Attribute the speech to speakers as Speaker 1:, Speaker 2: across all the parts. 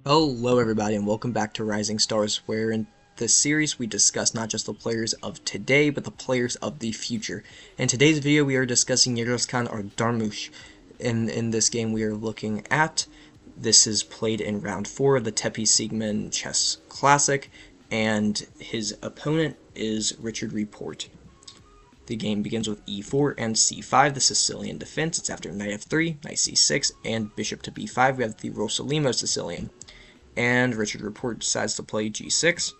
Speaker 1: Hello everybody and welcome back to Rising Stars, where in this series we discuss not just the players of today, but the players of the future. In today's video we are discussing Yağız or Erdoğmuş. In this game we are looking at, this is played in round 4 of the Tepe Sigmund Chess Classic, and his opponent is Richard Report. The game begins with e4 and c5, the Sicilian defense. It's after knight f3, knight c6, and bishop to b5. We have the Rosalimo Sicilian. And Richard Report decides to play g6,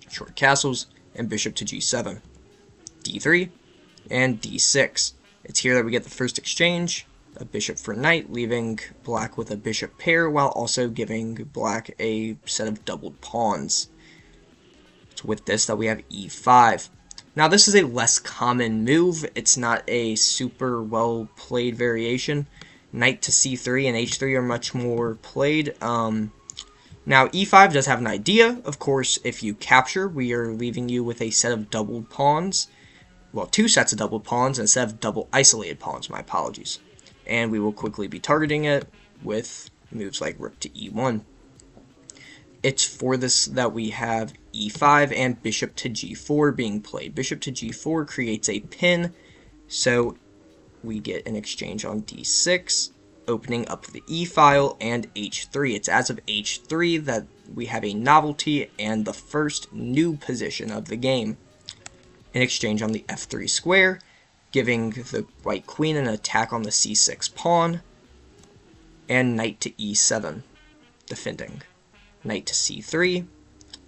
Speaker 1: short castles, and bishop to g7, d3, and d6. It's here that we get the first exchange, a bishop for knight, leaving black with a bishop pair, while also giving black a set of doubled pawns. It's with this that we have e5. Now this is a less common move. It's not a super well played variation. Knight to c3 and h3 are much more played. Now e5 does have an idea. Of course, if you capture, we are leaving you with a set of doubled pawns. Well, two sets of doubled pawns and a set of double isolated pawns, my apologies. And we will quickly be targeting it with moves like rook to e1. It's for this that we have e5 and bishop to g4 being played. Bishop to g4 creates a pin, so we get an exchange on d6, opening up the e-file, and h3. It's as of h3 that we have a novelty and the first new position of the game. An exchange on the f3 square, giving the white queen an attack on the c6 pawn, and knight to e7, defending. Knight to c3,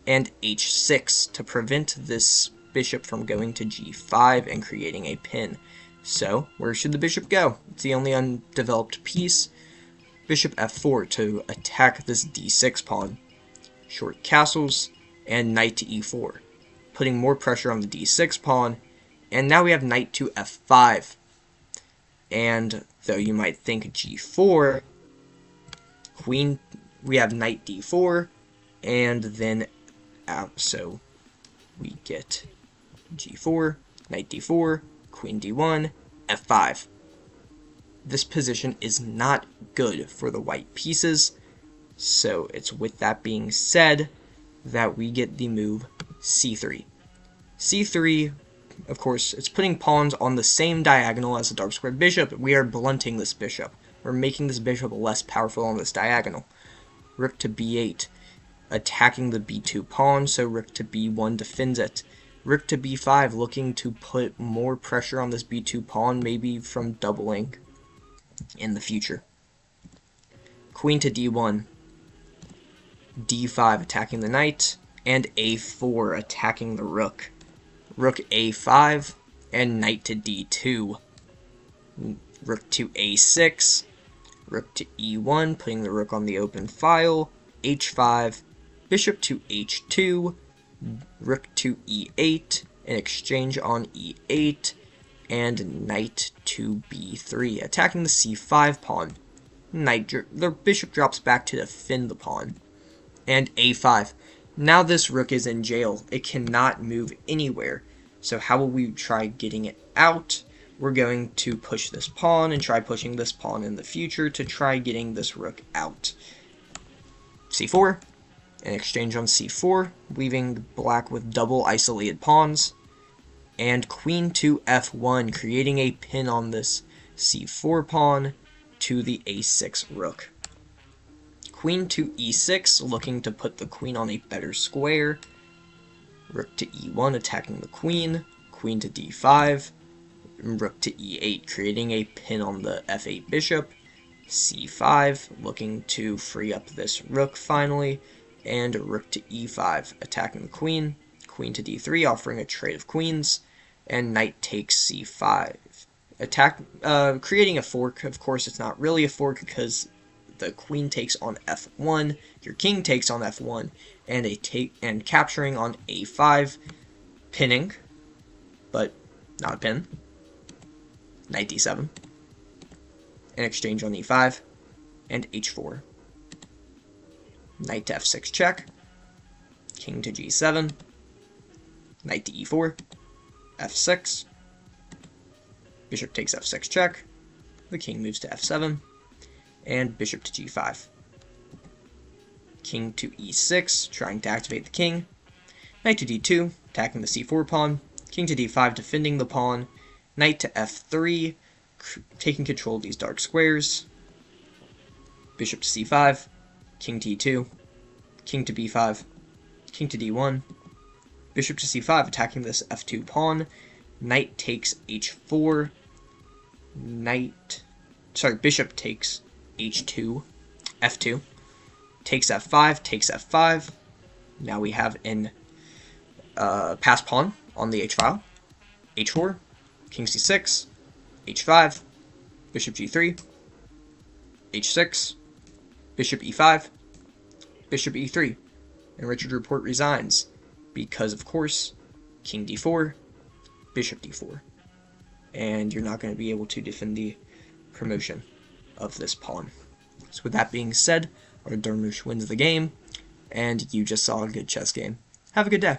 Speaker 1: and h6 to prevent this bishop from going to g5 and creating a pin. So, where should the bishop go? It's the only undeveloped piece. Bishop f4 to attack this d6 pawn. Short castles, and knight to e4, putting more pressure on the d6 pawn. And now we have knight to f5. And though you might think g4, queen, we have knight d4, and then so we get g4, knight d4, queen d1, f5. This position is not good for the white pieces, so it's with that being said that we get the move c3. c3, of course, it's putting pawns on the same diagonal as the dark squared bishop. We are blunting this bishop. We're making this bishop less powerful on this diagonal. Rook to b8, attacking the b2 pawn, so rook to b1 defends it. Rook to b5, looking to put more pressure on this b2 pawn, maybe from doubling in the future. Queen to d1, d5 attacking the knight, and a4 attacking the rook. Rook a5, and knight to d2. Rook to a6, rook to e1, putting the rook on the open file, h5, bishop to h2, rook to e8, an exchange on e8, and knight to b3, attacking the c5 pawn. The bishop drops back to defend the pawn, and a5. Now this rook is in jail. It cannot move anywhere. So how will we try getting it out? We're going to push this pawn and try pushing this pawn in the future to try getting this rook out. c4, an exchange on c4, leaving black with double isolated pawns, and queen to f1, creating a pin on this c4 pawn to the a6 rook. Queen to e6, looking to put the queen on a better square. Rook to e1, attacking the queen. Queen to d5. Rook to e8, creating a pin on the f8 bishop. c5, looking to free up this rook finally. And rook to e5, attacking the queen. Queen to d3, offering a trade of queens. And knight takes c5. Creating a fork. Of course, it's not really a fork because the queen takes on f1, your king takes on f1, and capturing on a5, pinning, but not a pin. Knight d7, an exchange on e5, and h4. Knight to f6 check, king to g7, knight to e4, f6, bishop takes f6 check, the king moves to f7, and bishop to g5. king to e6, trying to activate the king, knight to d2, attacking the c4 pawn, king to d5, defending the pawn, knight to f3, taking control of these dark squares, bishop to c5, king to e2, king to b5, king to d1, bishop to c5, attacking this f2 pawn, knight takes h4, bishop takes h2, f2, takes f5, takes f5. Now we have an pass pawn on the h-file, h4, king c6, h5, bishop g3, h6, bishop e5, bishop e3, and Richard Report resigns because, of course, king d4, bishop d4, and you're not going to be able to defend the promotion of this pawn. So with that being said, Erdoğmuş wins the game, and you just saw a good chess game. Have a good day.